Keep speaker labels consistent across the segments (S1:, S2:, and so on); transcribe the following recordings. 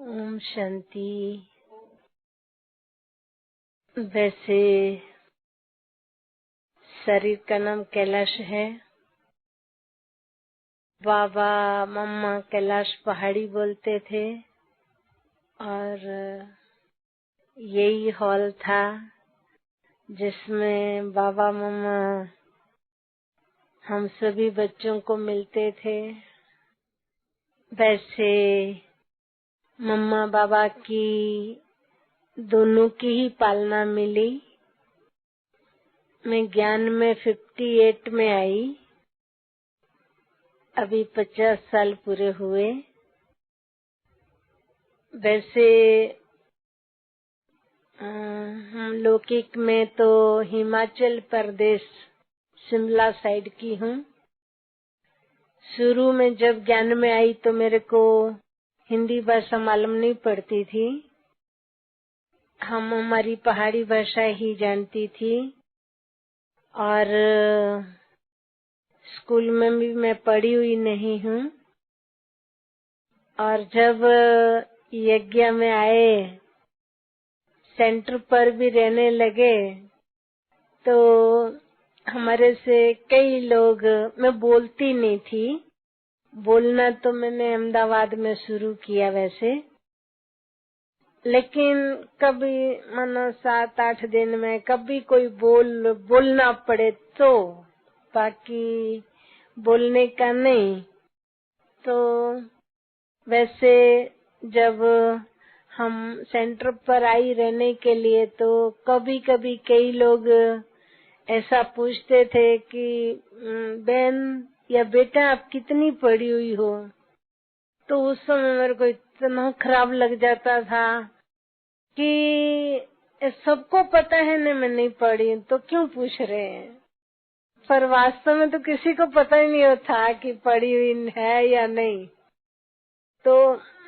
S1: ओम शांति। वैसे शरीर का नाम कैलाश है। बाबा मम्मा कैलाश पहाड़ी बोलते थे और यही हॉल था जिसमें बाबा मम्मा हम सभी बच्चों को मिलते थे। वैसे मम्मा बाबा की दोनों की ही पालना मिली। मैं ज्ञान में 58 में आई। अभी 50 साल पूरे हुए। वैसे हम लौकिक में तो हिमाचल प्रदेश शिमला साइड की हूँ। शुरू में जब ज्ञान में आई तो मेरे को हिंदी भाषा मालूम नहीं पड़ती थी। हम हमारी पहाड़ी भाषा ही जानती थी और स्कूल में भी मैं पढ़ी हुई नहीं हूँ। और जब यज्ञ में आए, सेंटर पर भी रहने लगे तो हमारे से कई लोग, मैं बोलती नहीं थी। बोलना तो मैंने अहमदाबाद में शुरू किया वैसे, लेकिन कभी मानो 7-8 दिन में कभी कोई बोलना पड़े तो, बाकी बोलने का नहीं। तो वैसे जब हम सेंटर पर आई रहने के लिए तो कभी कभी कई लोग ऐसा पूछते थे कि बहन या बेटा आप कितनी पढ़ी हुई हो। तो उस समय मेरे को इतना खराब लग जाता था कि सबको पता है ना मैं नहीं पढ़ी, तो क्यों पूछ रहे हैं। पर वास्तव में तो किसी को पता ही नहीं था कि पढ़ी हुई है या नहीं। तो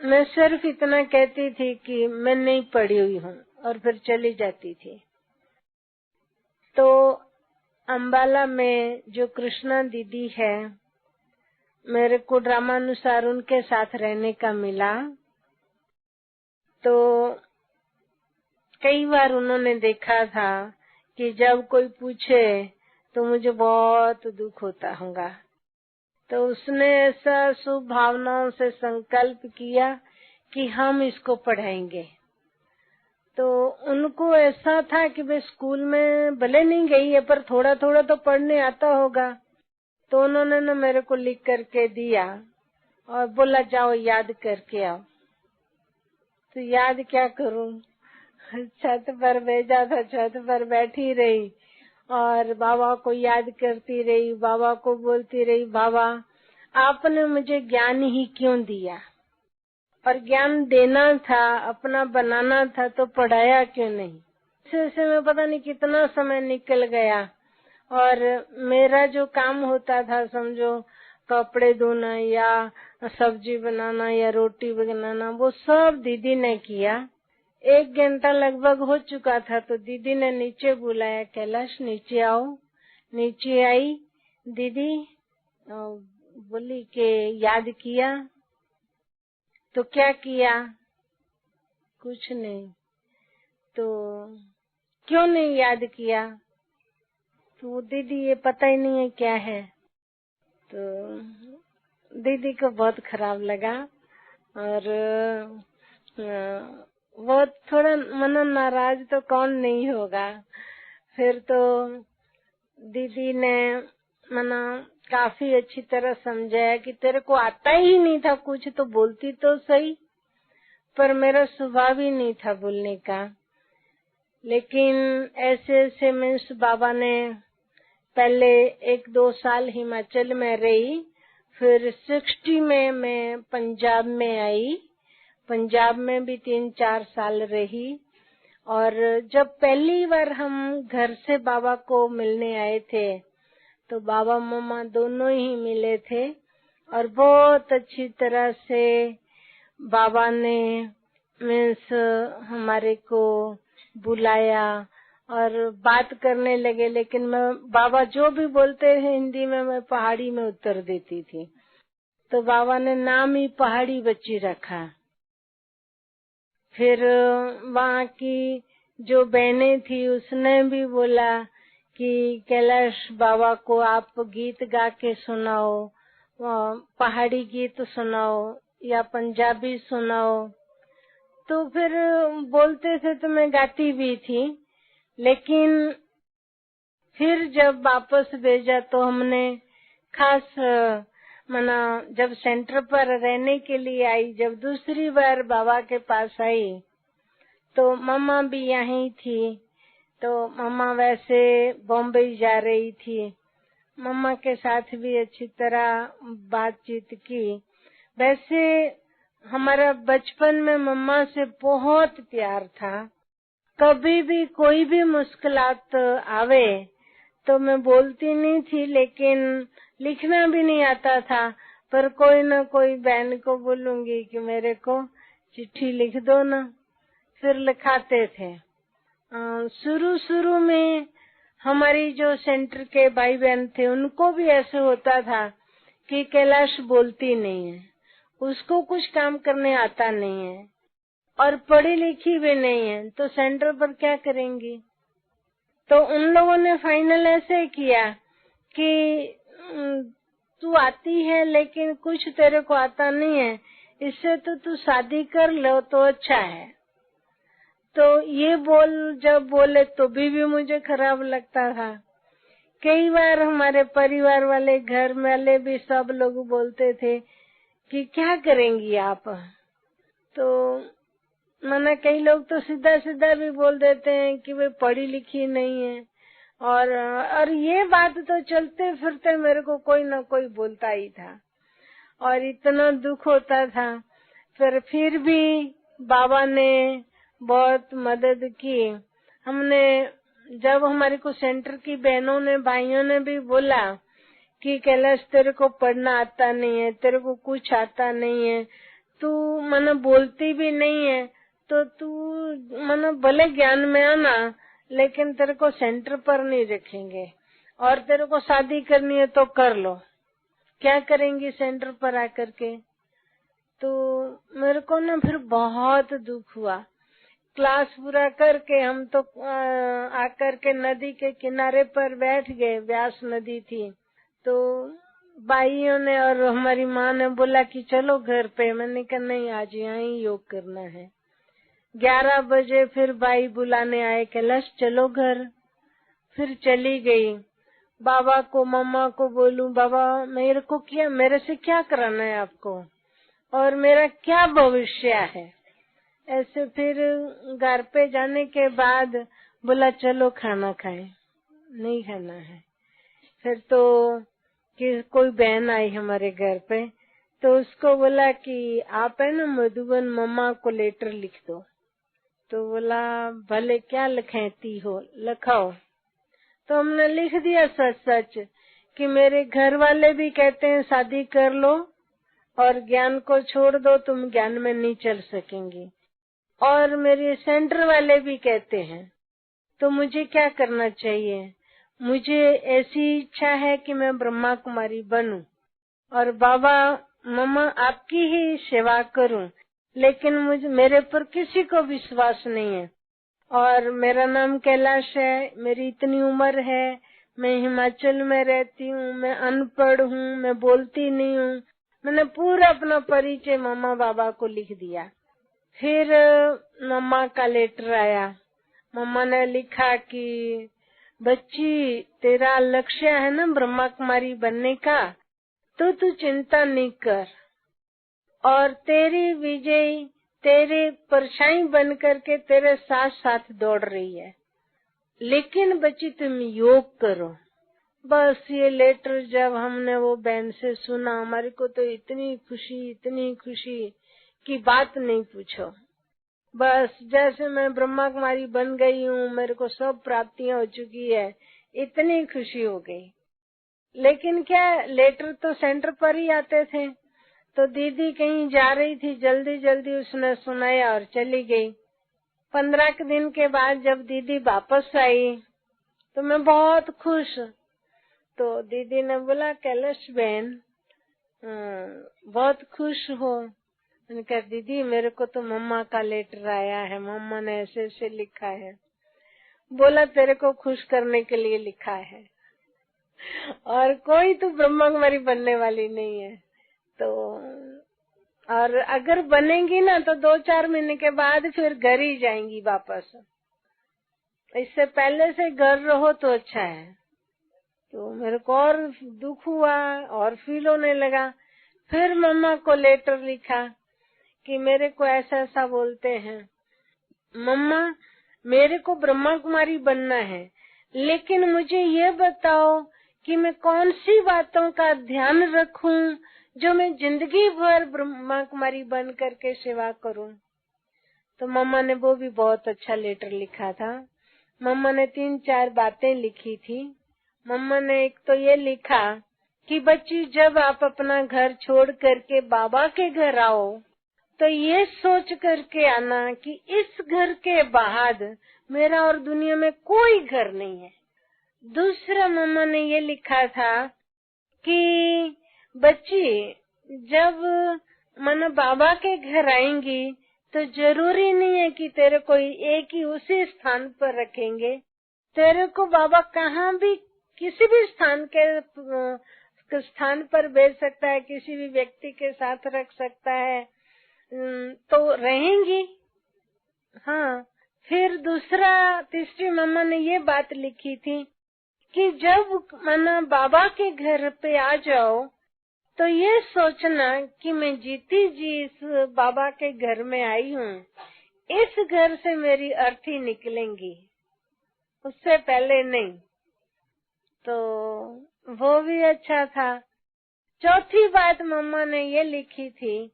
S1: मैं सिर्फ इतना कहती थी कि मैं नहीं पढ़ी हुई हूँ और फिर चली जाती थी। तो अंबाला में जो कृष्णा दीदी है, मेरे को ड्रामानुसार उनके साथ रहने का मिला। तो कई बार उन्होंने देखा था कि जब कोई पूछे तो मुझे बहुत दुख होता होगा। तो उसने ऐसा शुभ भावनाओं से संकल्प किया कि हम इसको पढ़ाएंगे। तो उनको ऐसा था कि वे स्कूल में भले नहीं गई है पर थोड़ा थोड़ा तो पढ़ने आता होगा। तो उन्होंने ना मेरे को लिख करके दिया और बोला जाओ याद करके आओ। तो याद क्या करूं, छत पर भेजा था, छत पर बैठी रही और बाबा को याद करती रही। बाबा को बोलती रही, बाबा आपने मुझे ज्ञान ही क्यों दिया, और ज्ञान देना था, अपना बनाना था, तो पढ़ाया क्यों नहीं। ऐसे में पता नहीं कितना समय निकल गया और मेरा जो काम होता था, समझो कपड़े धोना या सब्जी बनाना या रोटी बनाना, वो सब दीदी ने किया। 1 घंटा लगभग हो चुका था तो दीदी ने नीचे बुलाया, कैलाश नीचे आओ। नीचे आई दीदी, बोली के याद किया। तो क्या किया, कुछ नहीं। तो क्यों नहीं याद किया, तो दीदी ये पता ही नहीं है क्या है। तो दीदी को बहुत खराब लगा और वो थोड़ा मन नाराज तो कौन नहीं होगा। फिर तो दीदी ने मना काफी अच्छी तरह समझाया कि तेरे को आता ही नहीं था कुछ, तो बोलती तो सही। पर मेरा स्वभाव ही नहीं था बोलने का। लेकिन ऐसे ऐसे मीन्स बाबा ने पहले 1-2 साल हिमाचल में रही, फिर 60 में मैं पंजाब में आई। पंजाब में भी 3-4 साल रही। और जब पहली बार हम घर से बाबा को मिलने आए थे तो बाबा मम्मा दोनों ही मिले थे और बहुत अच्छी तरह से बाबा ने मीन्स हमारे को बुलाया और बात करने लगे। लेकिन मैं बाबा जो भी बोलते हैं हिंदी में मैं पहाड़ी में उत्तर देती थी। तो बाबा ने नाम ही पहाड़ी बच्ची रखा। फिर वहाँ की जो बहनें थी उसने भी बोला कि कैलाश बाबा को आप गीत गा के सुनाओ, पहाड़ी गीत सुनाओ या पंजाबी सुनाओ। तो फिर बोलते थे तो मैं गाती भी थी, लेकिन फिर जब वापस भेजा तो हमने खास मना जब सेंटर पर रहने के लिए आई, जब दूसरी बार बाबा के पास आई तो मम्मा भी यहीं थी। तो मम्मा वैसे बॉम्बे जा रही थी, मम्मा के साथ भी अच्छी तरह बातचीत की। वैसे हमारा बचपन में मम्मा से बहुत प्यार था। कभी भी कोई भी मुश्किलात आवे तो मैं बोलती नहीं थी, लेकिन लिखना भी नहीं आता था, पर कोई न कोई बहन को बोलूंगी कि मेरे को चिट्ठी लिख दो ना, फिर लिखाते थे। शुरू में हमारी जो सेंटर के भाई बहन थे उनको भी ऐसे होता था कि कैलाश बोलती नहीं है, उसको कुछ काम करने आता नहीं है और पढ़ी लिखी भी नहीं है, तो सेंटर पर क्या करेंगी। तो उन लोगों ने फाइनल ऐसे किया कि तू आती है लेकिन कुछ तेरे को आता नहीं है, इससे तो तू शादी कर लो तो अच्छा है। तो ये जब बोले तो भी मुझे खराब लगता था। कई बार हमारे परिवार वाले, घर वाले भी सब लोग बोलते थे कि क्या करेंगी आप। तो माना कई लोग तो सीधा सीधा भी बोल देते हैं कि वे पढ़ी लिखी नहीं है, और ये बात तो चलते फिरते मेरे को कोई न कोई बोलता ही था और इतना दुख होता था। फिर भी बाबा ने बहुत मदद की। हमने जब हमारे को सेंटर की बहनों ने, भाइयों ने भी बोला कि कैलाश तेरे को पढ़ना आता नहीं है, तेरे को कुछ आता नहीं है, तू मन बोलती भी नहीं है, तो तू मन भले ज्ञान में आना, लेकिन तेरे को सेंटर पर नहीं रखेंगे, और तेरे को शादी करनी है तो कर लो, क्या करेंगी सेंटर पर आकर के। तो मेरे को ना फिर बहुत दुख हुआ। क्लास पूरा करके हम तो आकर के नदी के किनारे पर बैठ गए, व्यास नदी थी। तो भाइयों ने और हमारी माँ ने बोला कि चलो घर पे। मैंने कहा नहीं, आज यहाँ ही योग करना है। 11 बजे फिर भाई बुलाने आए, कैलाश चलो घर। फिर चली गई। बाबा को, मम्मा को बोलूं, बाबा मेरे से क्या कराना है आपको, और मेरा क्या भविष्य है। ऐसे फिर घर पे जाने के बाद बोला चलो खाना खाएं। नहीं खाना है। फिर तो कि कोई बहन आई हमारे घर पे, तो उसको बोला कि आप है ना मधुबन मम्मा को लेटर लिख दो। तो बोला भले, क्या लिखती हो लिखाओ। तो हमने लिख दिया सच सच कि मेरे घर वाले भी कहते हैं शादी कर लो और ज्ञान को छोड़ दो, तुम ज्ञान में नहीं चल सकेंगी, और मेरे सेंटर वाले भी कहते हैं। तो मुझे क्या करना चाहिए। मुझे ऐसी इच्छा है कि मैं ब्रह्मा कुमारी बनूं और बाबा मम्मा आपकी ही सेवा करूं, लेकिन मेरे पर किसी को विश्वास नहीं है। और मेरा नाम कैलाश है, मेरी इतनी उम्र है, मैं हिमाचल में रहती हूँ, मैं अनपढ़ हूँ, मैं बोलती नहीं हूँ। मैंने पूरा अपना परिचय मम्मा बाबा को लिख दिया। फिर मम्मा का लेटर आया। मम्मा ने लिखा कि बच्ची, तेरा लक्ष्य है ना ब्रह्मा कुमारी बनने का, तो तू चिंता नहीं कर, और तेरी विजय तेरे परछाई बन करके तेरे साथ साथ दौड़ रही है, लेकिन बच्ची तुम योग करो। बस ये लेटर जब हमने वो बहन से सुना, हमारे को तो इतनी खुशी की बात नहीं पूछो। बस जैसे मैं ब्रह्मा कुमारी बन गई हूँ, मेरे को सब प्राप्तियां हो चुकी है, इतनी खुशी हो गई। लेकिन क्या, लेटर तो सेंटर पर ही आते थे। तो दीदी कहीं जा रही थी, जल्दी जल्दी उसने सुनाया और चली गई। 15 दिन के बाद जब दीदी वापस आई तो मैं बहुत खुश। तो दीदी ने बोला कैलाश बहन, बहुत खुश हो, मैंने कहा दीदी मेरे को तो मम्मा का लेटर आया है, मम्मा ने ऐसे ऐसे लिखा है। बोला तेरे को खुश करने के लिए लिखा है और कोई तू ब्रह्मा कुमारी बनने वाली नहीं है। तो और अगर बनेगी ना तो 2-4 महीने के बाद फिर घर ही जाएंगी वापस। इससे पहले से घर रहो तो अच्छा है। तो मेरे को और दुख हुआ और फील होने लगा। फिर मम्मा को लेटर लिखा कि मेरे को ऐसा ऐसा बोलते हैं, मम्मा मेरे को ब्रह्मा कुमारी बनना है, लेकिन मुझे ये बताओ कि मैं कौन सी बातों का ध्यान रखूं जो मैं जिंदगी भर ब्रह्मा कुमारी बन करके सेवा करूं। तो मम्मा ने वो भी बहुत अच्छा लेटर लिखा था। मम्मा ने 3-4 बातें लिखी थी। मम्मा ने एक तो ये लिखा कि बच्ची जब आप अपना घर छोड़ करके बाबा के घर आओ तो ये सोच करके आना कि इस घर के बाद मेरा और दुनिया में कोई घर नहीं है। दूसरा मम्मा ने ये लिखा था कि बच्ची जब मन बाबा के घर आएंगी तो जरूरी नहीं है कि तेरे को एक ही उसी स्थान पर रखेंगे। तेरे को बाबा कहाँ भी किसी भी स्थान पर भेज सकता है, किसी भी व्यक्ति के साथ रख सकता है, तो रहेंगी। हाँ, फिर तीसरी मम्मा ने ये बात लिखी थी कि जब मना बाबा के घर पे आ जाओ तो ये सोचना कि मैं जीती जी इस बाबा के घर में आई हूँ, इस घर से मेरी अर्थी निकलेंगी, उससे पहले नहीं। तो वो भी अच्छा था। चौथी बात मम्मा ने ये लिखी थी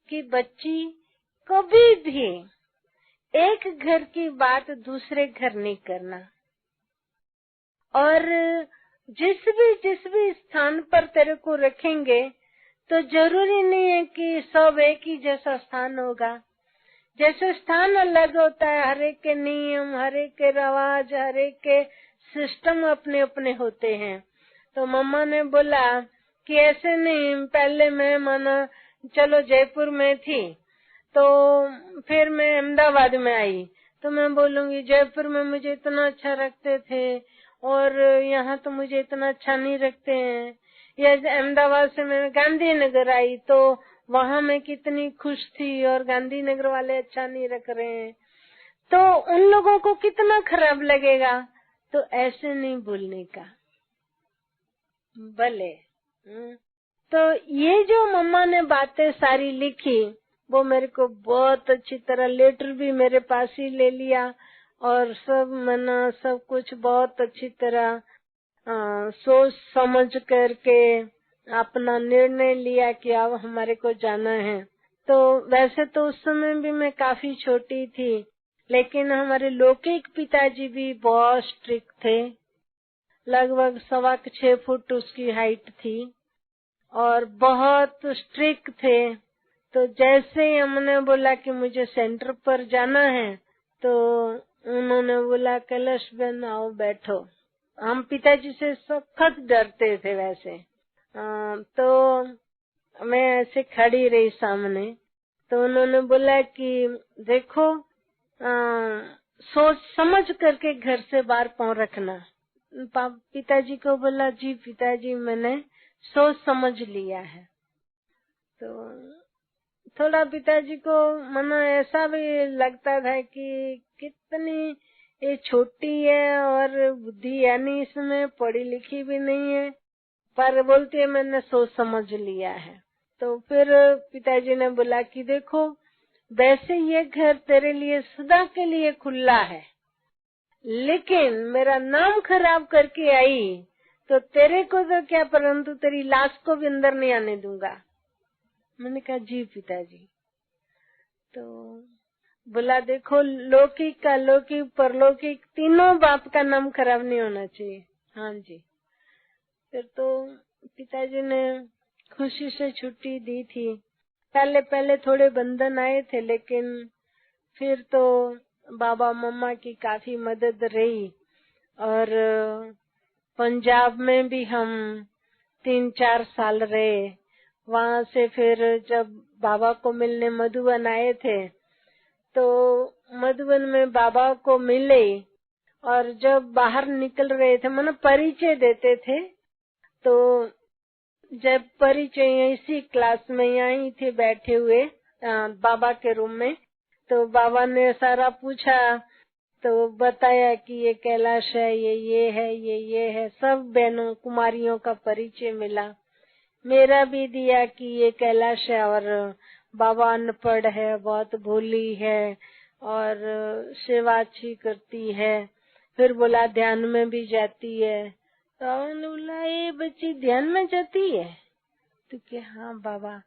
S1: कि बच्ची कभी भी एक घर की बात दूसरे घर नहीं करना, और जिस भी स्थान पर तेरे को रखेंगे तो जरूरी नहीं है कि सब एक ही जैसा स्थान होगा। जैसे स्थान अलग होता है, हर एक के नियम, हर एक के रवाज, हर एक के सिस्टम अपने अपने होते हैं। तो मम्मा ने बोला कि ऐसे नहीं, पहले मैं माना चलो जयपुर में थी तो फिर मैं अहमदाबाद में आई तो मैं बोलूंगी जयपुर में मुझे इतना अच्छा रखते थे और यहाँ तो मुझे इतना अच्छा नहीं रखते हैं। या अहमदाबाद से मैं गांधीनगर आई तो वहाँ मैं कितनी खुश थी और गांधीनगर वाले अच्छा नहीं रख रहे हैं, तो उन लोगों को कितना खराब लगेगा। तो ऐसे नहीं बोलने का भले। तो ये जो मम्मा ने बातें सारी लिखी वो मेरे को बहुत अच्छी तरह, लेटर भी मेरे पास ही ले लिया और सब मना सब कुछ बहुत अच्छी तरह सोच समझ करके अपना निर्णय लिया कि अब हमारे को जाना है। तो वैसे तो उस समय भी मैं काफी छोटी थी, लेकिन हमारे लौकिक पिताजी भी बहुत स्ट्रिक्ट थे। लगभग 6.25 फुट उसकी हाइट थी और बहुत स्ट्रिक्ट थे। तो जैसे ही हमने बोला कि मुझे सेंटर पर जाना है तो उन्होंने बोला कैलाश बहन आओ बैठो। हम पिताजी से सख्त डरते थे वैसे। तो मैं ऐसे खड़ी रही सामने तो उन्होंने बोला कि देखो सोच समझ करके घर से बाहर पाँव रखना। पिताजी को बोला जी पिताजी मैंने सोच समझ लिया है। तो थोड़ा पिताजी को मना ऐसा भी लगता था कि कितनी ये छोटी है और बुद्धि है नहीं, इसमें पढ़ी लिखी भी नहीं है, पर बोलती है मैंने सोच समझ लिया है। तो फिर पिताजी ने बोला कि देखो वैसे ये घर तेरे लिए सदा के लिए खुला है, लेकिन मेरा नाम खराब करके आई तो तेरे को तो क्या परंतु तेरी लाश को भी अंदर नहीं आने दूंगा। मैंने कहा जी पिताजी। तो बोला देखो लौकिक का लौकिक परलौकिक तीनों बाप का नाम खराब नहीं होना चाहिए। हाँ जी। फिर तो पिताजी ने खुशी से छुट्टी दी थी। पहले थोड़े बंधन आए थे, लेकिन फिर तो बाबा मम्मा की काफी मदद रही और पंजाब में भी हम 3-4 साल रहे। वहाँ से फिर जब बाबा को मिलने मधुबन आए थे, तो मधुबन में बाबा को मिले और जब बाहर निकल रहे थे, मतलब परिचय देते थे, तो जब परिचय इसी क्लास में यहीं थे बैठे हुए बाबा के रूम में, तो बाबा ने सारा पूछा, तो बताया कि ये कैलाश है, ये है, ये है, सब बहनों कुमारियों का परिचय मिला। मेरा भी दिया कि ये कैलाश है और बाबा अनपढ़ है, बहुत भोली है और सेवा अच्छी करती है। फिर बोला ध्यान में भी जाती है। तो उन्होंने बोला ये बच्ची ध्यान में जाती है? तो क्या हाँ बाबा।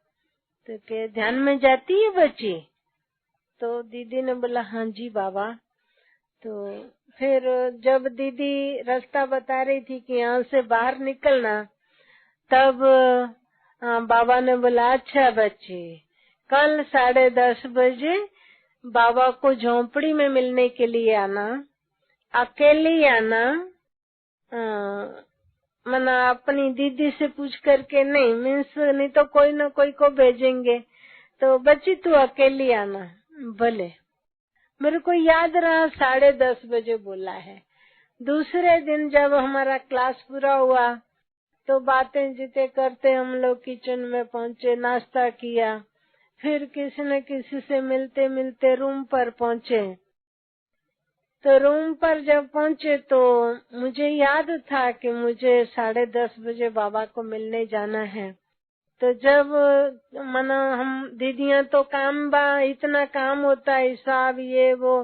S1: तो क्या ध्यान में जाती है बच्ची? तो दीदी ने बोला हाँ जी बाबा। तो फिर जब दीदी रास्ता बता रही थी कि यहाँ से बाहर निकलना, तब बाबा ने बोला अच्छा बच्चे, कल 10:30 बजे बाबा को झोंपड़ी में मिलने के लिए आना, अकेली आना, मना अपनी दीदी से पूछ करके नहीं, मीन्स नहीं तो कोई न कोई को भेजेंगे, तो बच्ची तू अकेली आना। भले। मेरे को याद रहा 10:30 बजे बोला है। दूसरे दिन जब हमारा क्लास पूरा हुआ, तो बातें जीते करते हम लोग किचन में पहुंचे, नाश्ता किया, फिर किसी न किसी से मिलते मिलते रूम पर पहुंचे। तो रूम पर जब पहुंचे तो मुझे याद था कि मुझे 10:30 बजे बाबा को मिलने जाना है। तो जब मना हम दीदियां तो काम बा, इतना काम होता है, हिसाब ये वो,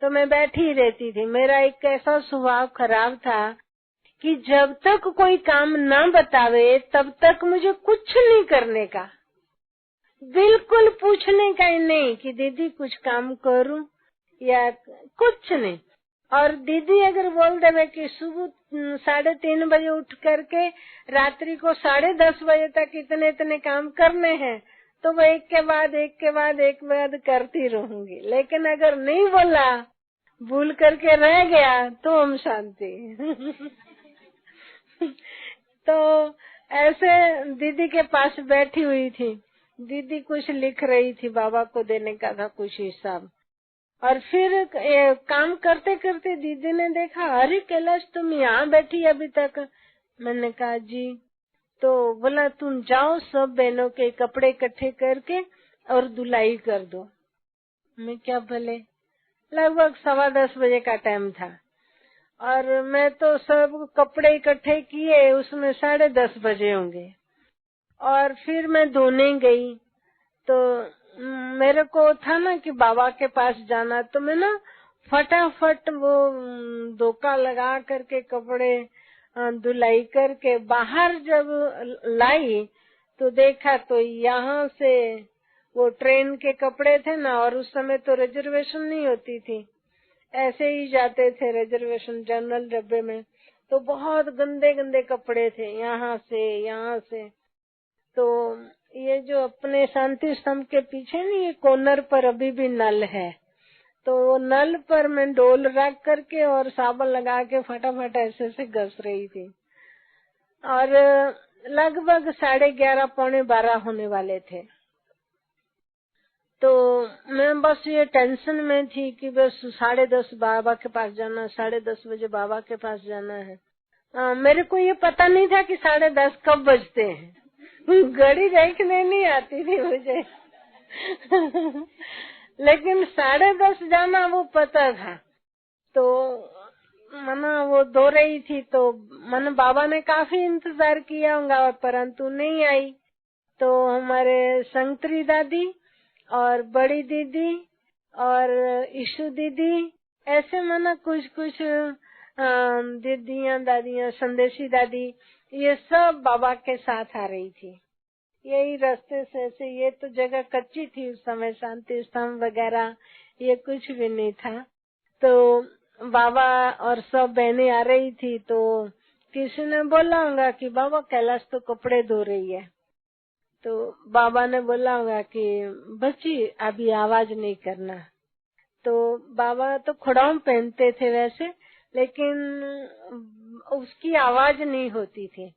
S1: तो मैं बैठी रहती थी। मेरा एक ऐसा स्वभाव खराब था कि जब तक कोई काम न बतावे तब तक मुझे कुछ नहीं करने का, बिल्कुल पूछने का ही नहीं कि दीदी कुछ काम करूं या कुछ नहीं। और दीदी अगर बोल देवे कि सुबह 3:30 बजे उठ करके रात्रि को 10:30 बजे तक इतने इतने काम करने हैं, तो वो एक के बाद एक करती रहूंगी। लेकिन अगर नहीं बोला, भूल करके रह गया, तो हम शांति। तो ऐसे दीदी के पास बैठी हुई थी, दीदी कुछ लिख रही थी, बाबा को देने का था कुछ हिसाब। और फिर काम करते करते दीदी ने देखा, अरे कैलाश तुम यहाँ बैठी अभी तक। मैंने कहा जी। तो बोला तुम जाओ सब बहनों के कपड़े इकट्ठे करके और धुलाई कर दो। मैं क्या भले। लगभग 10:15 बजे का टाइम था और मैं तो सब कपड़े इकट्ठे किए, उसमें 10:30 बजे होंगे। और फिर मैं धोने गई, तो मेरे को था ना कि बाबा के पास जाना, तो मैं ना फटाफट वो धोखा लगा करके कपड़े धुलाई करके बाहर जब लाई, तो देखा तो यहाँ से वो ट्रेन के कपड़े थे ना, और उस समय तो रिजर्वेशन नहीं होती थी, ऐसे ही जाते थे रिजर्वेशन जनरल डब्बे में। तो बहुत गंदे गंदे कपड़े थे यहाँ से। तो ये जो अपने शांति स्तंभ के पीछे नहीं, ये कॉर्नर पर अभी भी नल है, तो नल पर मैं डोल रख करके और साबुन लगा के फटाफट ऐसे से घस रही थी। और लगभग 11:30 पौने 12 होने वाले थे। तो मैं बस ये टेंशन में थी कि बस 10:30 बाबा के पास जाना, 10:30 बजे बाबा के पास जाना है। मेरे को ये पता नहीं था कि 10:30 कब बजते हैं। घड़ी देखने नहीं आती थी मुझे। लेकिन 10:30 जाना वो पता था। तो मना वो धो रही थी, तो मन बाबा ने काफी इंतजार किया होगा परंतु नहीं आई। तो हमारे संगत्री दादी और बड़ी दीदी और ईशु दीदी, ऐसे मना कुछ कुछ दीदियां दादियां, संदेशी दादी, ये सब बाबा के साथ आ रही थी। यही रास्ते से ऐसे, ये तो जगह कच्ची थी उस समय, शांति स्तंभ वगैरह ये कुछ भी नहीं था। तो बाबा और सब बहनें आ रही थी, तो किसी ने बोला होगा कि बाबा कैलाश तो कपड़े धो रही है। तो बाबा ने बोला होगा कि बच्ची अभी आवाज नहीं करना। तो बाबा तो खड़ाउन पहनते थे वैसे, लेकिन उसकी आवाज नहीं होती थी।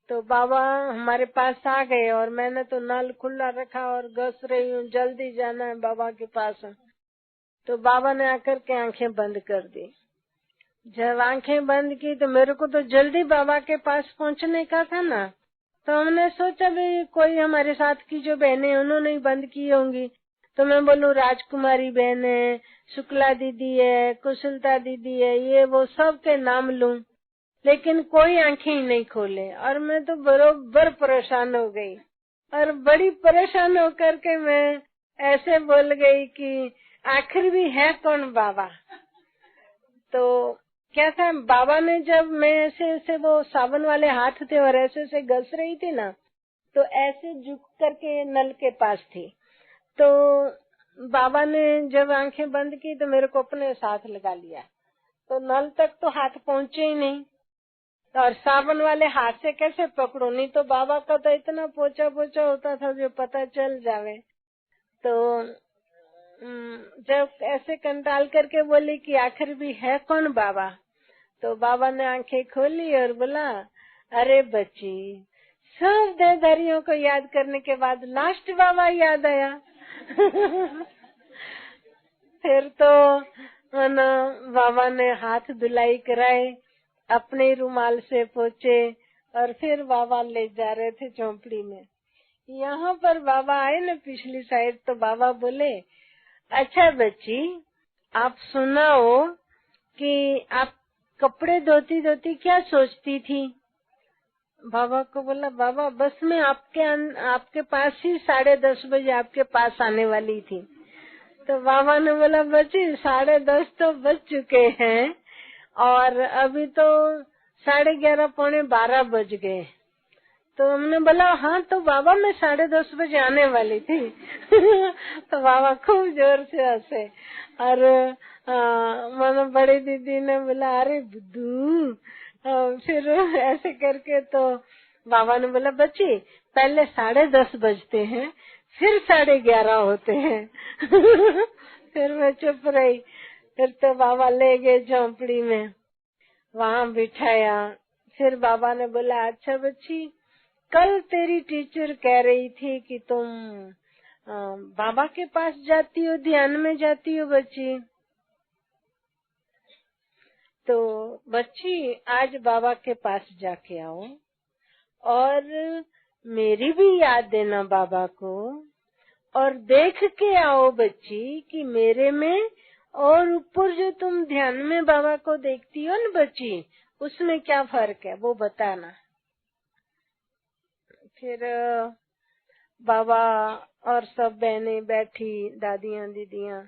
S1: तो बाबा हमारे पास आ गए और मैंने तो नल खुला रखा और घस रही हूँ, जल्दी जाना है बाबा के पास। तो बाबा ने आकर के आंखें बंद कर दी। जब आंखें बंद की तो मेरे को तो जल्दी बाबा के पास पहुंचने का था ना, तो हमने सोचा भी कोई हमारे साथ की जो बहनें उन्होंने ही बंद की होंगी। तो मैं बोलूं राजकुमारी बहन है, शुक्ला दीदी है, कुशलता दीदी है, ये वो सबके नाम लूं, लेकिन कोई आंखें ही नहीं खोले और मैं तो बरोबर परेशान हो गई। और बड़ी परेशान होकर के मैं ऐसे बोल गई कि आखिर भी है कौन बाबा। तो क्या था, बाबा ने जब मैं ऐसे ऐसे वो साबुन वाले हाथ थे और ऐसे ऐसे घस रही थी ना, तो ऐसे झुक करके नल के पास थी। तो बाबा ने जब आंखें बंद की तो मेरे को अपने साथ लगा लिया। तो नल तक तो हाथ पहुंचे ही नहीं और साबुन वाले हाथ से कैसे पकड़ो, नहीं तो बाबा का तो इतना पोछा पोछा होता था जो पता चल जावे। तो जब ऐसे कंटाल करके बोली कि आखिर भी है कौन बाबा, तो बाबा ने आंखें खोली और बोला, अरे बच्ची, सब देहधारियों को याद करने के बाद लास्ट बाबा याद आया। फिर तो बाबा ने हाथ धुलाई कराए, अपने रुमाल से पोछे और फिर बाबा ले जा रहे थे झोंपड़ी में। यहाँ पर बाबा आए न पिछली साइड, तो बाबा बोले, अच्छा बच्ची, आप सुनाओ कि आप कपड़े धोती धोती क्या सोचती थी। बाबा को बोला, बाबा बस मैं आपके पास ही 10:30 बजे आपके पास आने वाली थी। तो बाबा ने बोला, बच्ची 10:30 तो बज चुके हैं और अभी तो 11:30 पौने 12 बज गए। तो हमने बोला, हाँ तो बाबा मैं 10:30 बजे आने वाली थी। तो बाबा खूब जोर से हंसे और मानो बड़ी दीदी ने बोला, अरे बुद्धू। फिर ऐसे करके तो बाबा ने बोला, बच्ची पहले 10:30 बजते हैं, फिर 11:30 होते हैं। फिर मैं चुप रही। फिर तो बाबा ले गए झोंपड़ी में, वहाँ बिठाया। फिर बाबा ने बोला, अच्छा बच्ची, कल तेरी टीचर कह रही थी कि तुम बाबा के पास जाती हो, ध्यान में जाती हो बच्ची। तो बच्ची आज बाबा के पास जाके आओ और मेरी भी याद देना बाबा को, और देख के आओ बच्ची कि मेरे में और ऊपर जो तुम ध्यान में बाबा को देखती हो न बच्ची, उसमें क्या फर्क है वो बताना। फिर बाबा और सब बहनें बैठी, दादियाँ दीदियाँ,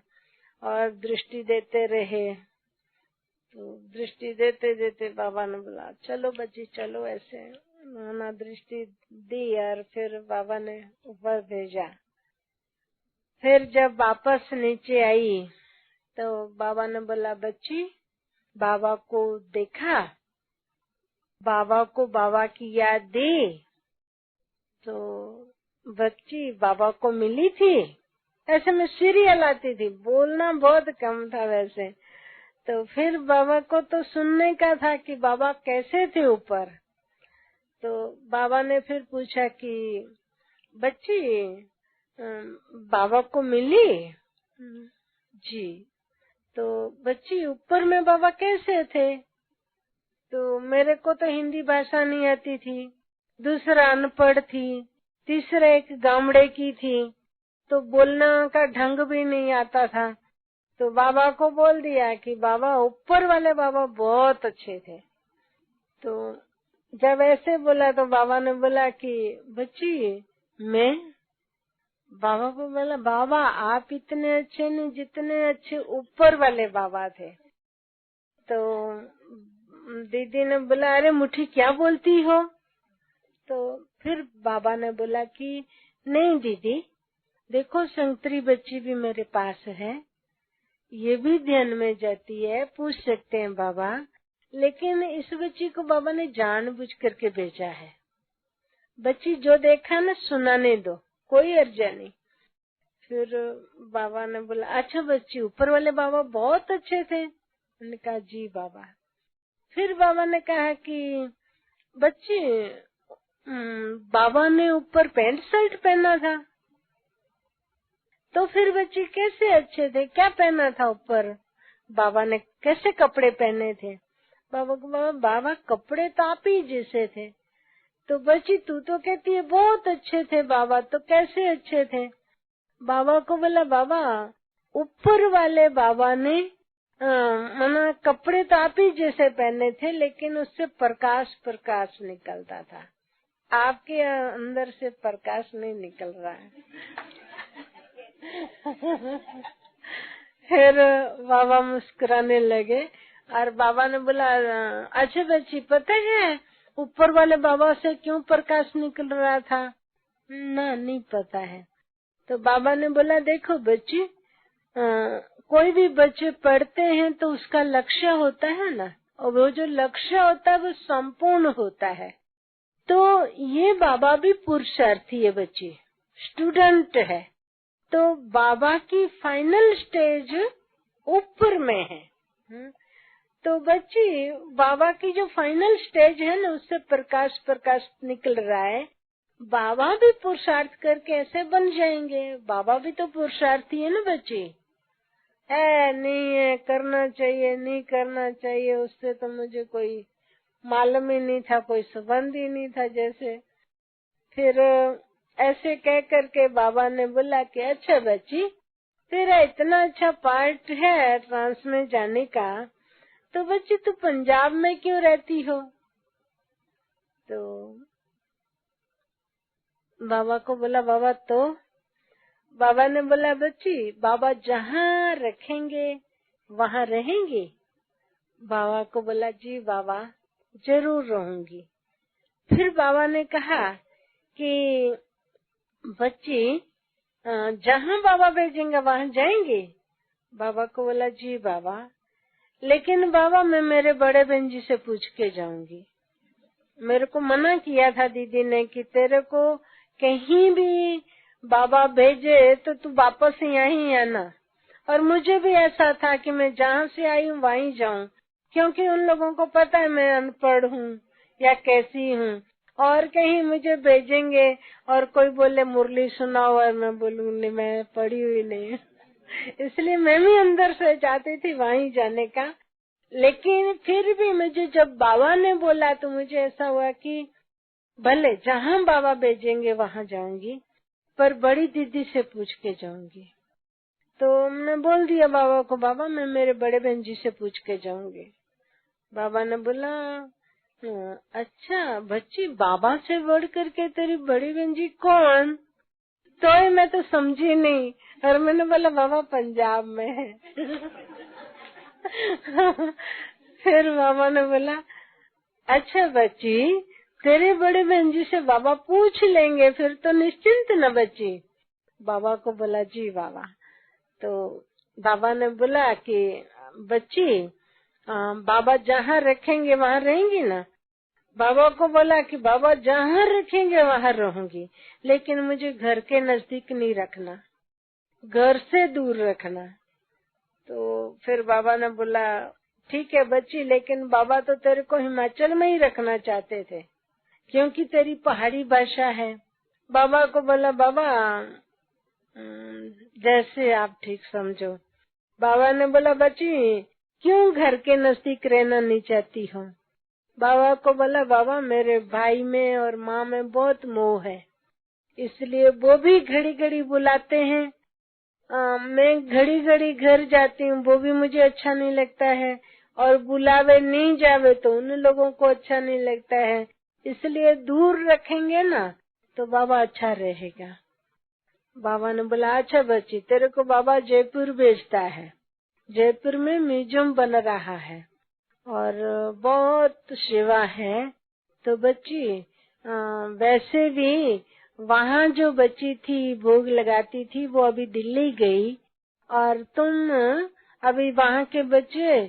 S1: और दृष्टि देते रहे। तो दृष्टि देते देते बाबा ने बोला, चलो बच्ची चलो। ऐसे उन्होंने दृष्टि दी और फिर बाबा ने ऊपर भेजा। फिर जब वापस नीचे आई तो बाबा ने बोला, बच्ची बाबा को देखा, बाबा को बाबा की याद दी। तो बच्ची बाबा को मिली थी। ऐसे में सीरियल आती थी, बोलना बहुत कम था वैसे। तो फिर बाबा को तो सुनने का था कि बाबा कैसे थे ऊपर। तो बाबा ने फिर पूछा कि बच्ची बाबा को मिली? जी। तो बच्ची ऊपर में बाबा कैसे थे? तो मेरे को तो हिंदी भाषा नहीं आती थी, दूसरा अनपढ़ थी, तीसरा एक गामड़े की थी, तो बोलना का ढंग भी नहीं आता था। तो बाबा को बोल दिया कि बाबा ऊपर वाले बाबा बहुत अच्छे थे। तो जब ऐसे बोला तो बाबा ने बोला कि बच्ची मैं, बाबा को बोला, बाबा आप इतने अच्छे नहीं जितने अच्छे ऊपर वाले बाबा थे। तो दीदी ने बोला, अरे मुठी क्या बोलती हो? तो फिर बाबा ने बोला कि नहीं दीदी, देखो संतरी बच्ची भी मेरे पास है, ये भी ध्यान में जाती है, पूछ सकते हैं बाबा, लेकिन इस बच्ची को बाबा ने जानबूझ करके भेजा है। बच्ची जो देखा ना सुनाने दो, कोई अर्जा नहीं। फिर बाबा ने बोला, अच्छा बच्ची ऊपर वाले बाबा बहुत अच्छे थे? मैंने कहा जी बाबा। फिर बाबा ने कहा कि बच्ची बाबा ने ऊपर पैंट शर्ट पहना था, तो फिर बच्ची कैसे अच्छे थे? क्या पहना था ऊपर? बाबा ने कैसे कपड़े पहने थे? बाबा को बोला, बाबा कपड़े तो आप ही जैसे थे। तो बच्ची तू तो कहती है बहुत अच्छे थे बाबा, तो कैसे अच्छे थे? बाबा को बोला, बाबा ऊपर वाले बाबा ने मना कपड़े तो आप ही जैसे पहने थे, लेकिन उससे प्रकाश प्रकाश निकलता था। आपके अंदर से प्रकाश नहीं निकल रहा है। फिर बाबा मुस्कुराने लगे और बाबा ने बोला, अच्छा बच्ची पता है ऊपर वाले बाबा से क्यों प्रकाश निकल रहा था? ना, नहीं पता है। तो बाबा ने बोला, देखो बच्ची, कोई भी बच्चे पढ़ते हैं तो उसका लक्ष्य होता है ना, और वो जो लक्ष्य होता है वो संपूर्ण होता है। तो ये बाबा भी पुरुषार्थी है बच्ची, स्टूडेंट है। तो बाबा की फाइनल स्टेज ऊपर में है। तो बच्ची बाबा की जो फाइनल स्टेज है ना, उससे प्रकाश प्रकाश निकल रहा है। बाबा भी पुरुषार्थ करके ऐसे बन जाएंगे। बाबा भी तो पुरुषार्थी है ना बच्ची। है नहीं है, करना चाहिए नहीं करना चाहिए, उससे तो मुझे कोई मालूम ही नहीं था, कोई संबंध ही नहीं था जैसे। फिर ऐसे कह करके बाबा ने बोला कि अच्छा बच्ची, तेरा इतना अच्छा पार्ट है ट्रांस में जाने का, तो बच्ची तू पंजाब में क्यों रहती हो? तो बाबा को बोला, बाबा तो बाबा ने बोला, बच्ची बाबा जहाँ रखेंगे वहाँ रहेंगे। बाबा को बोला, जी बाबा जरूर रहूंगी। फिर बाबा ने कहा कि बच्ची जहाँ बाबा भेजेंगे वहाँ जाएंगे। बाबा को बोला, जी बाबा, लेकिन बाबा मैं मेरे बड़े बहन जी से पूछ के जाऊंगी। मेरे को मना किया था दीदी ने कि तेरे को कहीं भी बाबा भेजे तो तू वापस यहाँ ही आना। और मुझे भी ऐसा था कि मैं जहाँ से आई हूँ वहीं जाऊँ, क्योंकि उन लोगों को पता है मैं अनपढ़ हूँ या कैसी हूँ, और कहीं मुझे भेजेंगे और कोई बोले मुरली सुनाओ और मैं बोलूँगी मैं पढ़ी हुई नहीं। इसलिए मैं भी अंदर से चाहती थी वहीं जाने का। लेकिन फिर भी मुझे जब बाबा ने बोला तो मुझे ऐसा हुआ कि भले जहाँ बाबा भेजेंगे वहाँ जाऊंगी, पर बड़ी दीदी से पूछ के जाऊंगी। तो हमने बोल दिया बाबा को, बाबा मैं मेरे बड़े बहन जी से पूछ के जाऊंगी। बाबा ने बोला, अच्छा बच्ची, बाबा से बढ़ करके तेरी बड़ी बहन जी कौन? तो मैं तो समझी नहीं, और मैंने बोला बाबा पंजाब में है। फिर बाबा ने बोला, अच्छा बच्ची, तेरे बड़े बहन जी से बाबा पूछ लेंगे, फिर तो निश्चिंत न बच्ची। बाबा को बोला, जी बाबा। तो बाबा ने बोला कि बच्ची बाबा जहाँ रखेंगे वहाँ रहेंगी ना? बाबा को बोला कि बाबा जहाँ रखेंगे वहाँ रहूंगी, लेकिन मुझे घर के नजदीक नहीं रखना, घर से दूर रखना। तो फिर बाबा ने बोला, ठीक है बच्ची, लेकिन बाबा तो तेरे को हिमाचल में ही रखना चाहते थे, क्योंकि तेरी पहाड़ी भाषा है। बाबा को बोला, बाबा जैसे आप ठीक समझो। बाबा ने बोला, बच्ची क्यों घर के नजदीक रहना नहीं चाहती हो? बाबा को बोला, बाबा मेरे भाई में और माँ में बहुत मोह है, इसलिए वो भी घड़ी घड़ी बुलाते हैं। मैं घड़ी घड़ी घर जाती हूँ, वो भी मुझे अच्छा नहीं लगता है, और बुलावे नहीं जावे तो उन लोगों को अच्छा नहीं लगता है, इसलिए दूर रखेंगे ना तो बाबा अच्छा रहेगा। बाबा ने बोला, अच्छा बच्ची, तेरे को बाबा जयपुर भेजता है। जयपुर में म्यूजियम बन रहा है और बहुत सेवा है। तो बच्ची वैसे भी वहाँ जो बच्ची थी भोग लगाती थी, वो अभी दिल्ली गई, और तुम अभी वहाँ के बच्चे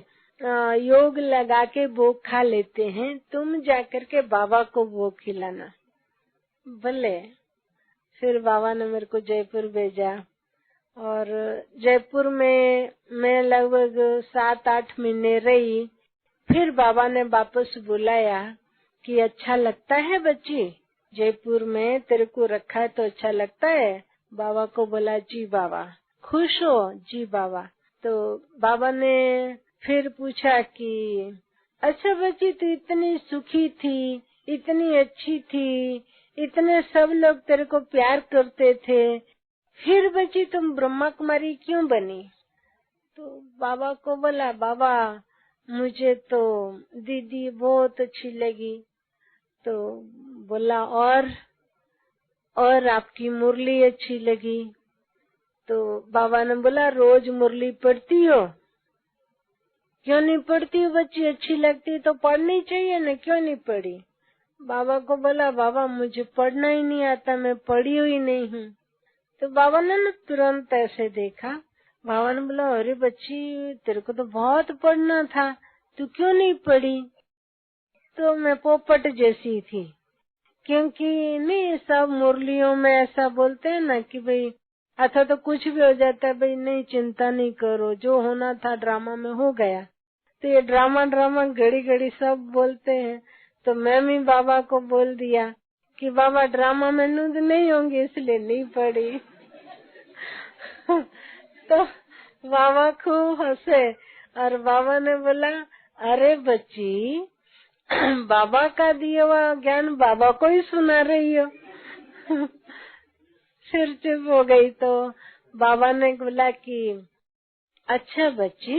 S1: योग लगा के भोग खा लेते हैं, तुम जाकर के बाबा को भोग खिलाना। भले। फिर बाबा ने मेरे को जयपुर भेजा, और जयपुर में मैं लगभग 7-8 महीने रही। फिर बाबा ने वापस बुलाया कि अच्छा लगता है बच्ची, जयपुर में तेरे को रखा है तो अच्छा लगता है। बाबा को बोला जी बाबा। खुश हो? जी बाबा। तो बाबा ने फिर पूछा कि अच्छा बच्ची, तू इतनी सुखी थी, इतनी अच्छी थी, इतने सब लोग तेरे को प्यार करते थे, फिर बच्ची तुम ब्रह्मा कुमारी क्यों बनी? तो बाबा को बोला बाबा मुझे तो दीदी बहुत अच्छी लगी। तो बोला और आपकी मुरली अच्छी लगी। तो बाबा ने बोला रोज मुरली पढ़ती हो? क्यों नहीं पढ़ती हो बच्ची? अच्छी लगती तो पढ़नी चाहिए ना, क्यों नहीं पढ़ी? बाबा को बोला बाबा मुझे पढ़ना ही नहीं आता, मैं पढ़ी हुई नहीं हूँ। तो बाबा ने ना तुरंत ऐसे देखा। बाबा ने बोला अरे बच्ची तेरे को तो बहुत पढ़ना था, तू क्यों नहीं पढ़ी? तो मैं पोपट जैसी थी, क्योंकि नहीं सब मुरलियों में ऐसा बोलते हैं ना कि भाई अच्छा तो कुछ भी हो जाता है, भाई नहीं चिंता नहीं करो, जो होना था ड्रामा में हो गया। तो ये ड्रामा घड़ी घड़ी सब बोलते हैं। तो मैं भी बाबा को बोल दिया कि बाबा ड्रामा में नूंद नहीं होंगी इसलिए नहीं पढ़ी। तो बाबा खूब हंसे और बाबा ने बोला अरे बच्ची बाबा का दिया हुआ ज्ञान बाबा को ही सुना रही हो। फिर चुप हो गई। तो बाबा ने बोला कि अच्छा बच्ची,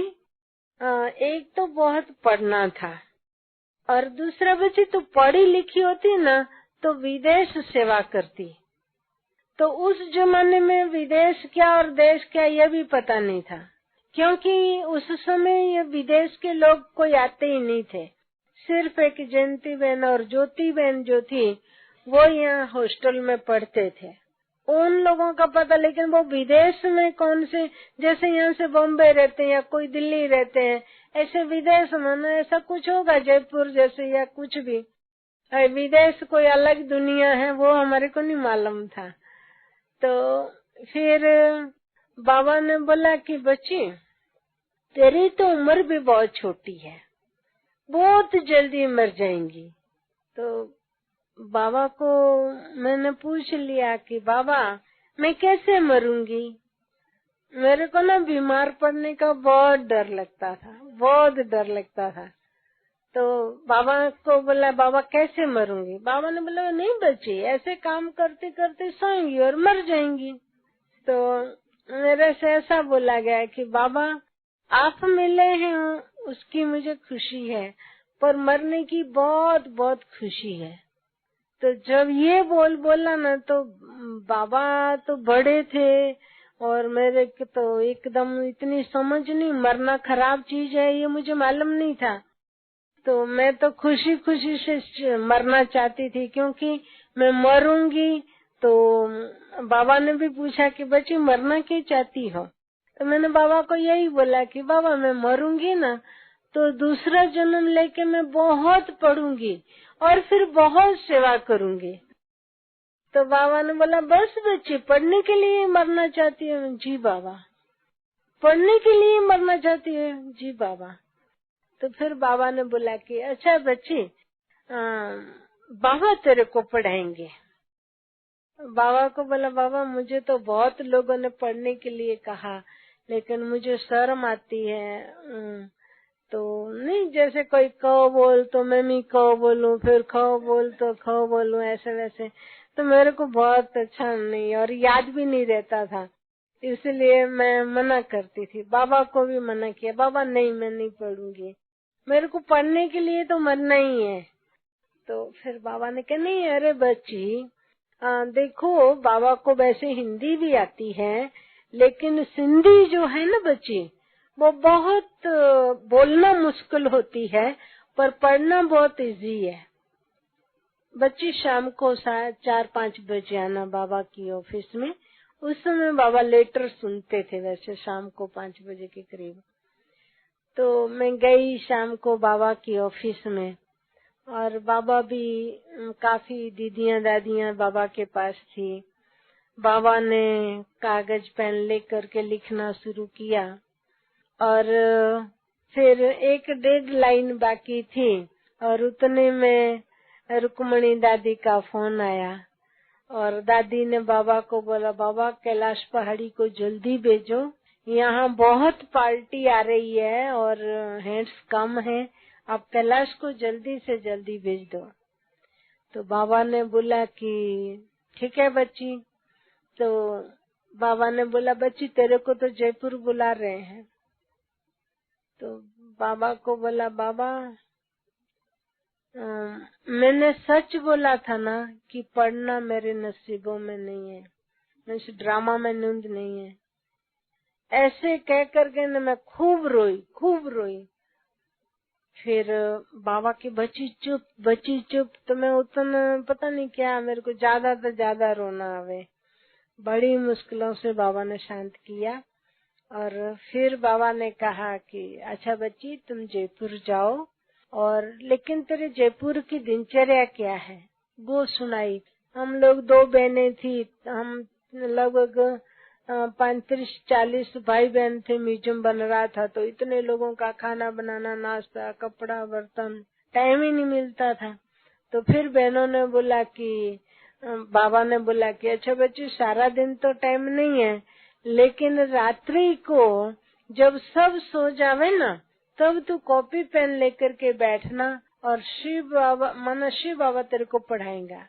S1: एक तो बहुत पढ़ना था और दूसरा बच्ची तू पढ़ी लिखी होती ना तो विदेश सेवा करती। तो उस जमाने में विदेश क्या और देश क्या यह भी पता नहीं था, क्योंकि उस समय ये विदेश के लोग कोई आते ही नहीं थे। सिर्फ एक जयंती बहन और ज्योति बहन जो थी वो यहाँ हॉस्टल में पढ़ते थे, उन लोगों का पता। लेकिन वो विदेश में कौन से, जैसे यहाँ से बॉम्बे रहते हैं या कोई दिल्ली रहते हैं, ऐसे विदेश में ऐसा कुछ होगा जयपुर जैसे या कुछ भी। विदेश कोई अलग दुनिया है वो हमारे को नहीं मालूम था। तो फिर बाबा ने बोला कि बच्ची तेरी तो उम्र भी बहुत छोटी है, बहुत जल्दी मर जाएंगी। तो बाबा को मैंने पूछ लिया कि बाबा मैं कैसे मरूंगी? मेरे को ना बीमार पड़ने का बहुत डर लगता था, बहुत डर लगता था। तो बाबा को बोला बाबा कैसे मरूंगी? बाबा ने बोला नहीं बच्ची, ऐसे काम करते करते सोएंगी और मर जाएंगी। तो मेरे से ऐसा बोला गया कि बाबा आप मिले हैं उसकी मुझे खुशी है, पर मरने की बहुत बहुत खुशी है। तो जब ये बोला ना तो बाबा तो बड़े थे और मेरे को तो एकदम इतनी समझ नहीं, मरना खराब चीज है ये मुझे मालूम नहीं था। तो मैं तो खुशी खुशी से मरना चाहती थी, क्योंकि मैं मरूंगी। तो बाबा ने भी पूछा कि बच्ची मरना क्यों चाहती हो? तो मैंने बाबा को यही बोला कि बाबा मैं मरूंगी ना तो दूसरा जन्म लेके मैं बहुत पढ़ूंगी और फिर बहुत सेवा करूंगी। तो बाबा ने बोला बस बच्ची पढ़ने के लिए मरना चाहती है? जी बाबा। पढ़ने के लिए मरना चाहती है? जी बाबा। तो फिर बाबा ने बोला कि अच्छा बच्ची बाबा तेरे को पढ़ाएंगे। बाबा को बोला बाबा मुझे तो बहुत लोगों ने पढ़ने के लिए कहा, लेकिन मुझे शर्म आती है। तो नहीं, जैसे कोई क बोल तो मैं भी क बोलूं, फिर ख बोल तो ख बोलूं, ऐसे वैसे। तो मेरे को बहुत अच्छा नहीं और याद भी नहीं रहता था, इसलिए मैं मना करती थी। बाबा को भी मना किया, बाबा नहीं मैं नहीं पढ़ूंगी, मेरे को पढ़ने के लिए तो मरना ही है। तो फिर बाबा ने कहा नहीं अरे बच्ची देखो बाबा को वैसे हिंदी भी आती है, लेकिन सिंधी जो है ना बच्ची वो बहुत बोलना मुश्किल होती है, पर पढ़ना बहुत इजी है। बच्ची शाम को 4-5 बजे आना बाबा की ऑफिस में। उस समय बाबा लेटर सुनते थे वैसे शाम को 5 बजे के करीब। तो मैं गई शाम को बाबा की ऑफिस में, और बाबा भी काफी दीदियां दादियां बाबा के पास थी। बाबा ने कागज पेन लेकर के लिखना शुरू किया, और फिर 1-1.5 लाइन बाकी थी और उतने में रुक्मणी दादी का फोन आया और दादी ने बाबा को बोला, बाबा कैलाश पहाड़ी को जल्दी भेजो, यहाँ बहुत पार्टी आ रही है और हैंड्स कम है, आप कैलाश को जल्दी से जल्दी भेज दो। तो बाबा ने बोला कि ठीक है बच्ची। तो बाबा ने बोला, बच्ची तेरे को तो जयपुर बुला रहे हैं। तो बाबा को बोला, बाबा मैंने सच बोला था ना कि पढ़ना मेरे नसीबों में नहीं है, इस ड्रामा में नींद नहीं है। ऐसे कह करके न मैं खूब रोई। फिर बाबा की बच्ची चुप। तो मैं उतना पता नहीं क्या, मेरे को ज्यादा से ज्यादा रोना आवे। बड़ी मुश्किलों से बाबा ने शांत किया और फिर बाबा ने कहा कि अच्छा बच्ची तुम जयपुर जाओ, और लेकिन तेरे जयपुर की दिनचर्या क्या है वो सुनाई। हम लोग 2 बहनें थी, हम लगभग 35-40 भाई बहन थे, म्यूजियम बन रहा था, तो इतने लोगों का खाना बनाना, नाश्ता, कपड़ा, बर्तन, टाइम ही नहीं मिलता था। तो फिर बहनों ने बोला कि बाबा ने बोला कि अच्छा बच्ची सारा दिन तो टाइम नहीं है, लेकिन रात्रि को जब सब सो जावे ना तब तू कॉपी पेन लेकर के बैठना और शिव बाबा तेरे को पढ़ाएगा।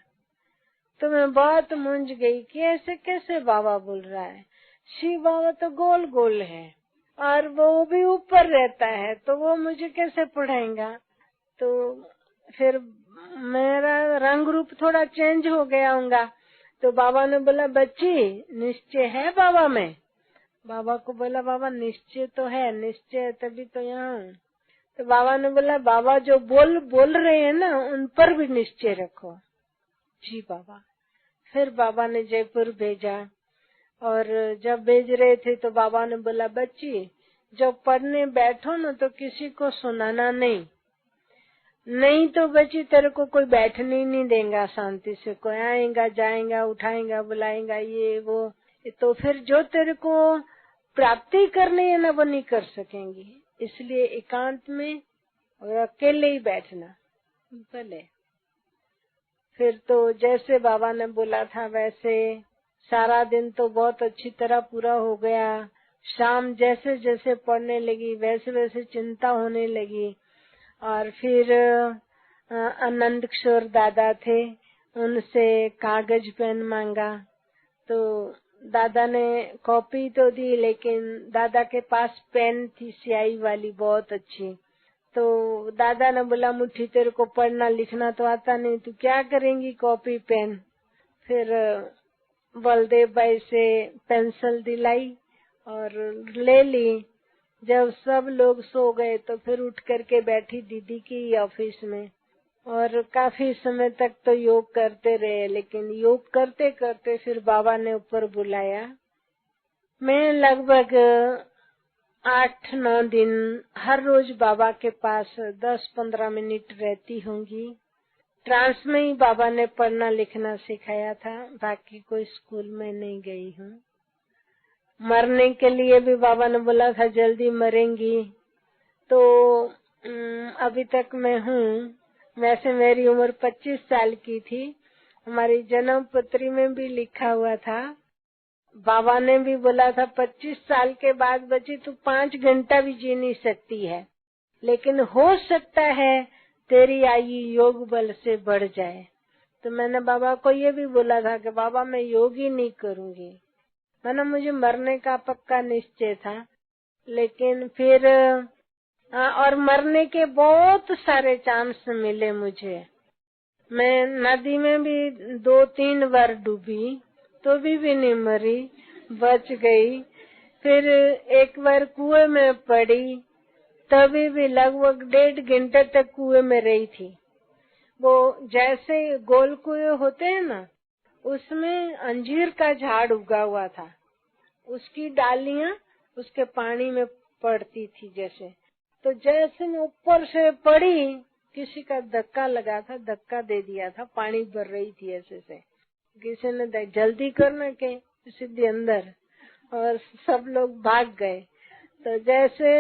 S1: तो मैं बहुत मूंझ गई कि ऐसे कैसे बाबा बोल रहा है, शिव बाबा तो गोल गोल है और वो भी ऊपर रहता है, तो वो मुझे कैसे पढ़ाएगा। तो फिर मेरा रंग रूप थोड़ा चेंज हो गया होगा। तो बाबा ने बोला, बच्ची निश्चय है बाबा में। बाबा को बोला, बाबा निश्चय तो है, निश्चय है तभी तो यहाँ हूँ। तो बाबा ने बोला, बाबा जो बोल रहे हैं ना उन पर भी निश्चय रखो। जी बाबा। फिर बाबा ने जयपुर भेजा और जब भेज रहे थे तो बाबा ने बोला, बच्ची जब पढ़ने बैठो ना तो किसी को सुनाना नहीं तो बच्ची तेरे को कोई बैठने ही नहीं देगा शांति से, कोई आएगा जाएगा उठाएगा बुलाएगा ये वो, तो फिर जो तेरे को प्राप्ति करनी है ना वो नहीं कर सकेंगी। इसलिए एकांत में और अकेले ही बैठना भले। फिर तो जैसे बाबा ने बोला था वैसे सारा दिन तो बहुत अच्छी तरह पूरा हो गया। शाम जैसे जैसे पढ़ने लगी वैसे वैसे चिंता होने लगी। और फिर आनंद किशोर दादा थे, उनसे कागज पेन मांगा। तो दादा ने कॉपी तो दी, लेकिन दादा के पास पेन थी स्याही वाली बहुत अच्छी। तो दादा ने बोला, मुट्ठी तेरे को पढ़ना लिखना तो आता नहीं, तू क्या करेंगी कॉपी पेन। फिर बलदेव भाई से पेंसिल दिलाई और ले ली। जब सब लोग सो गए तो फिर उठ करके बैठी दीदी की ऑफिस में और काफी समय तक तो योग करते रहे। लेकिन योग करते करते फिर बाबा ने ऊपर बुलाया। मैं लगभग 8-9 दिन हर रोज बाबा के पास 10-15 मिनट रहती होंगी। ट्रांस में ही बाबा ने पढ़ना लिखना सिखाया था, बाकी कोई स्कूल में नहीं गई हूँ। मरने के लिए भी बाबा ने बोला था जल्दी मरेंगी, तो अभी तक मैं हूँ। वैसे मेरी उम्र 25 साल की थी, हमारी जन्म पत्री में भी लिखा हुआ था। बाबा ने भी बोला था 25 साल के बाद बच्ची तू 5 घंटा भी जी नहीं सकती है, लेकिन हो सकता है तेरी आयु योग बल से बढ़ जाए। तो मैंने बाबा को ये भी बोला था कि बाबा मैं योग ही नहीं करूँगी, माना मुझे मरने का पक्का निश्चय था। लेकिन फिर और मरने के बहुत सारे चांस मिले मुझे। मैं नदी में भी 2-3 बार डूबी तो भी नहीं मरी, बच गई। फिर एक बार कुएं में पड़ी, तभी भी लगभग 1.5 घंटे तक कुएं में रही थी। वो जैसे गोल कुएं होते हैं ना, उसमें अंजीर का झाड़ उगा हुआ था, उसकी डालियां उसके पानी में पड़ती थी जैसे। तो जैसे मैं ऊपर से पड़ी, किसी का धक्का लगा था, धक्का दे दिया था, पानी भर रही थी ऐसे से। किसी ने जल्दी करना के सीधे अंदर, और सब लोग भाग गए। तो जैसे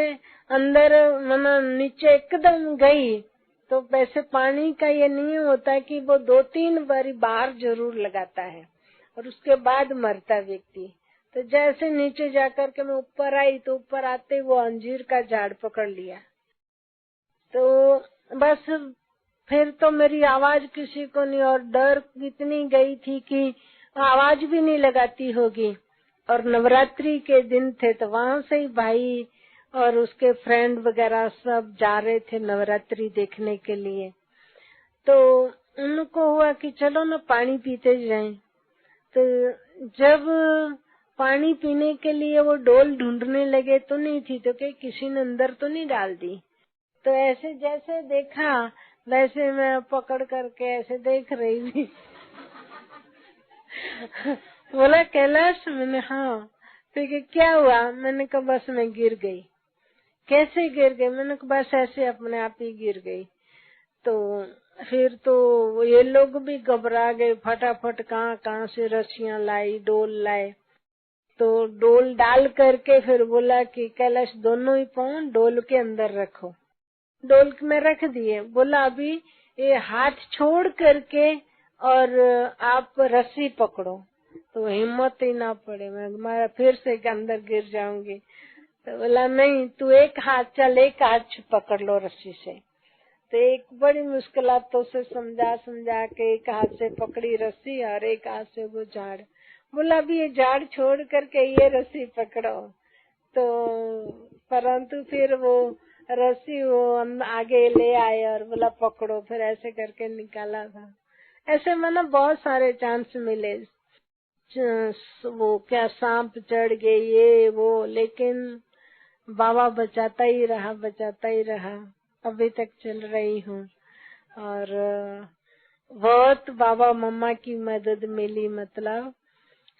S1: अंदर मना नीचे एकदम गई तो वैसे पानी का ये नियम होता है कि वो 2-3 बारी बाहर जरूर लगाता है और उसके बाद मरता व्यक्ति। तो जैसे नीचे जाकर के मैं ऊपर आई तो ऊपर आते वो अंजीर का झाड़ पकड़ लिया। तो बस फिर तो मेरी आवाज किसी को नहीं, और डर इतनी गई थी कि आवाज भी नहीं लगाती होगी। और नवरात्रि के दिन थे तो वहाँ से ही भाई और उसके फ्रेंड वगैरह सब जा रहे थे नवरात्रि देखने के लिए। तो उनको हुआ कि चलो ना पानी पीते जाएं। तो जब पानी पीने के लिए वो डोल ढूंढने लगे तो नहीं थी, तो क्या किसी ने अंदर तो नहीं डाल दी। तो ऐसे जैसे देखा वैसे मैं पकड़ करके ऐसे देख रही थी। बोला कैलाश? मैंने हाँ। तो क्या हुआ? मैंने कहा बस मैं गिर गई। कैसे गिर गई? मैंने कहा बस ऐसे अपने आप ही गिर गई। तो फिर तो ये लोग भी घबरा गए, फटाफट कहाँ से रस्सियां लाई, डोल लाए। तो डोल डाल करके फिर बोला कि कैलाश दोनों ही पाँव डोल के अंदर रखो। डोल में रख दिए। बोला अभी ये हाथ छोड़ करके और आप रस्सी पकड़ो। तो हिम्मत ही ना पड़े, मैं फिर से अंदर गिर जाऊंगी। तो बोला नहीं, तू एक हाथ एक हाथ पकड़ लो रस्सी से। तो एक बड़ी मुश्किलातों से समझा के एक हाथ से पकड़ी रस्सी और एक हाथ से वो झाड़। बोला अभी ये झाड़ छोड़ करके ये रस्सी पकड़ो। तो परंतु फिर वो रस्सी वो आगे ले आए और बोला पकड़ो, फिर ऐसे करके निकाला था। ऐसे मैंने बहुत सारे चांस मिले, वो क्या सांप चढ़ गए ये वो, लेकिन बाबा बचाता ही रहा। अभी तक चल रही हूँ। और बहुत बाबा मम्मा की मदद मिली मतलब।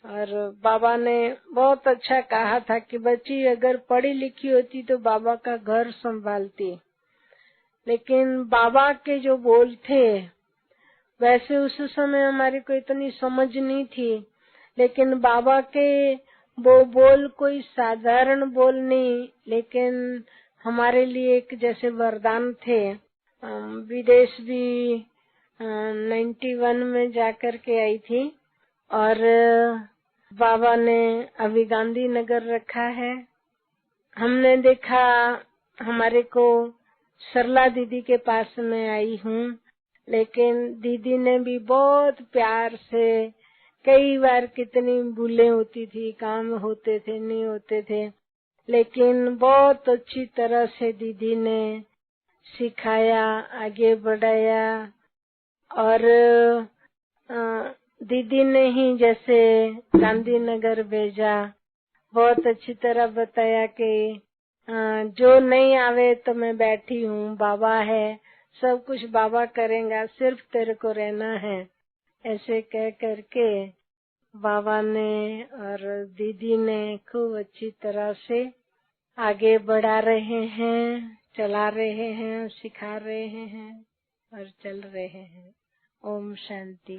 S1: और बाबा ने बहुत अच्छा कहा था कि बच्ची अगर पढ़ी लिखी होती तो बाबा का घर संभालती। लेकिन बाबा के जो बोल थे वैसे उस समय हमारी को इतनी समझ नहीं थी, लेकिन बाबा के वो बोल कोई साधारण बोल नहीं, लेकिन हमारे लिए एक जैसे वरदान थे। विदेश भी 91 में जाकर के आई थी और बाबा ने अभी गांधीनगर रखा है। हमने देखा, हमारे को सरला दीदी के पास में आई हूँ, लेकिन दीदी ने भी बहुत प्यार से कई बार कितनी भूलें होती थी, काम होते थे नहीं होते थे, लेकिन बहुत अच्छी तरह से दीदी ने सिखाया, आगे बढ़ाया। और दीदी ने ही जैसे गांधीनगर भेजा, बहुत अच्छी तरह बताया कि जो नहीं आवे तो मैं बैठी हूँ, बाबा है, सब कुछ बाबा करेगा, सिर्फ तेरे को रहना है। ऐसे कह करके बाबा ने और दीदी ने खूब अच्छी तरह से आगे बढ़ा रहे हैं, चला रहे हैं, सिखा रहे हैं और चल रहे हैं। ओम शांति।